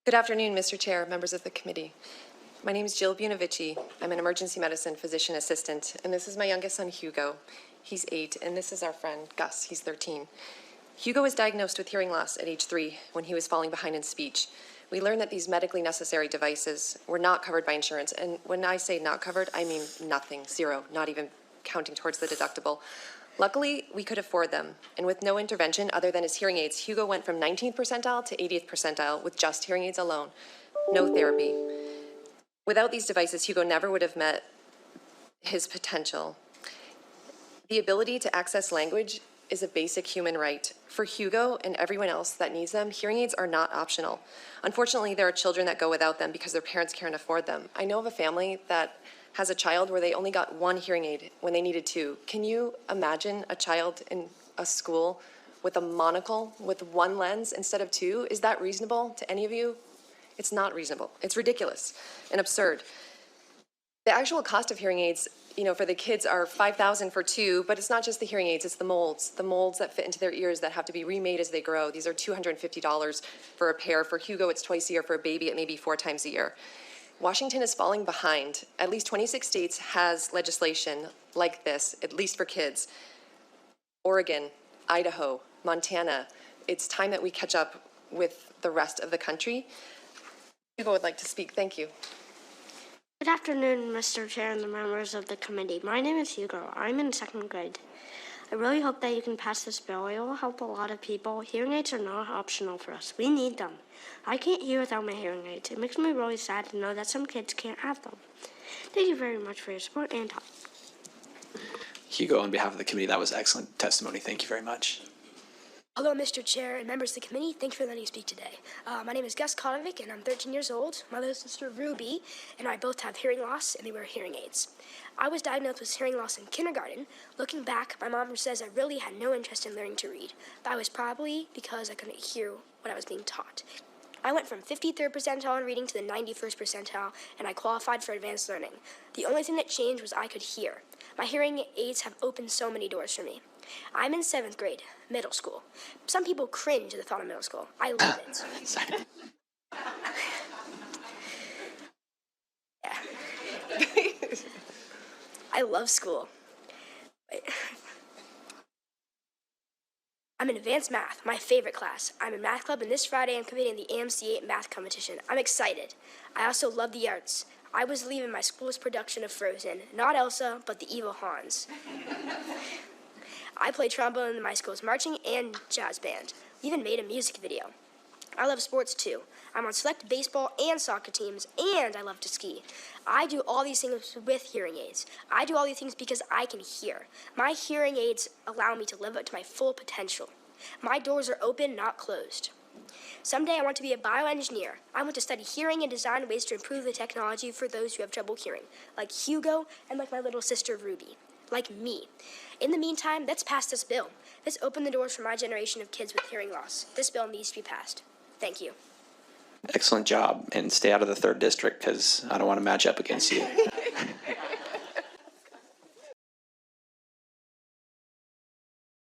Good afternoon, Mr. Chair, members of the committee. My name is Jill Bunovici. I'm an emergency medicine physician assistant, and this is my youngest son, Hugo. He's 8, and this is our friend, Gus. He's 13. Hugo was diagnosed with hearing loss at age 3 when he was falling behind in speech. We learned that these medically necessary devices were not covered by insurance, and when I say not covered, I mean nothing, zero, not even counting towards the deductible. Luckily, we could afford them, and with no intervention other than his hearing aids, Hugo went from 19th percentile to 80th percentile with just hearing aids alone. No therapy. Without these devices, Hugo never would have met his potential. The ability to access language is a basic human right. For Hugo and everyone else that needs them, hearing aids are not optional. Unfortunately, there are children that go without them because their parents can't afford them. I know of a family that has a child where they only got 1 hearing aid when they needed 2. Can you imagine a child in a school with a monocle with 1 lens instead of 2? Is that reasonable to any of you? It's not reasonable. It's ridiculous and absurd. The actual cost of hearing aids, for the kids are $5,000 for 2, but it's not just the hearing aids, it's the molds that fit into their ears that have to be remade as they grow. These are $250 for a pair. For Hugo, it's twice a year. For a baby, it may be 4 times a year. Washington is falling behind. At least 26 states has legislation like this, at least for kids. Oregon, Idaho, Montana. It's time that we catch up with the rest of the country. Hugo would like to speak. Thank you. Good afternoon, Mr. Chair and the members of the committee. My name is Hugo. I'm in 2nd grade. I really hope that you can pass this bill. It will help a lot of people. Hearing aids are not optional for us. We need them. I can't hear without my hearing aids. It makes me really sad to know that some kids can't have them. Thank you very much for your support and help. Hugo, on behalf of the committee, that was excellent testimony. Thank you very much. Hello, Mr. Chair and members of the committee. Thank you for letting me speak today. My name is Gus Konovic, and I'm 13 years old. My little sister, Ruby, and I both have hearing loss, and they wear hearing aids. I was diagnosed with hearing loss in kindergarten. Looking back, my mom says I really had no interest in learning to read, but it was probably because I couldn't hear what I was being taught. I went from 53rd percentile in reading to the 91st percentile, and I qualified for advanced learning. The only thing that changed was I could hear. My hearing aids have opened so many doors for me. I'm in 7th grade, middle school. Some people cringe at the thought of middle school. I love it. Sorry. Yeah. I love school. I'm in advanced math, my favorite class. I'm in math club, and this Friday I'm competing in the AMC8 math competition. I'm excited. I also love the arts. I was leaving my school's production of Frozen, not Elsa, but the evil Hans. I play trombone in my school's marching and jazz band. We even made a music video. I love sports too. I'm on select baseball and soccer teams, and I love to ski. I do all these things with hearing aids. I do all these things because I can hear. My hearing aids allow me to live up to my full potential. My doors are open, not closed. Someday I want to be a bioengineer. I want to study hearing and design ways to improve the technology for those who have trouble hearing, like Hugo and like my little sister Ruby, like me. In the meantime, let's pass this bill. Let's open the doors for my generation of kids with hearing loss. This bill needs to be passed. Thank you. Excellent job. And stay out of the 3rd district because I don't want to match up against you.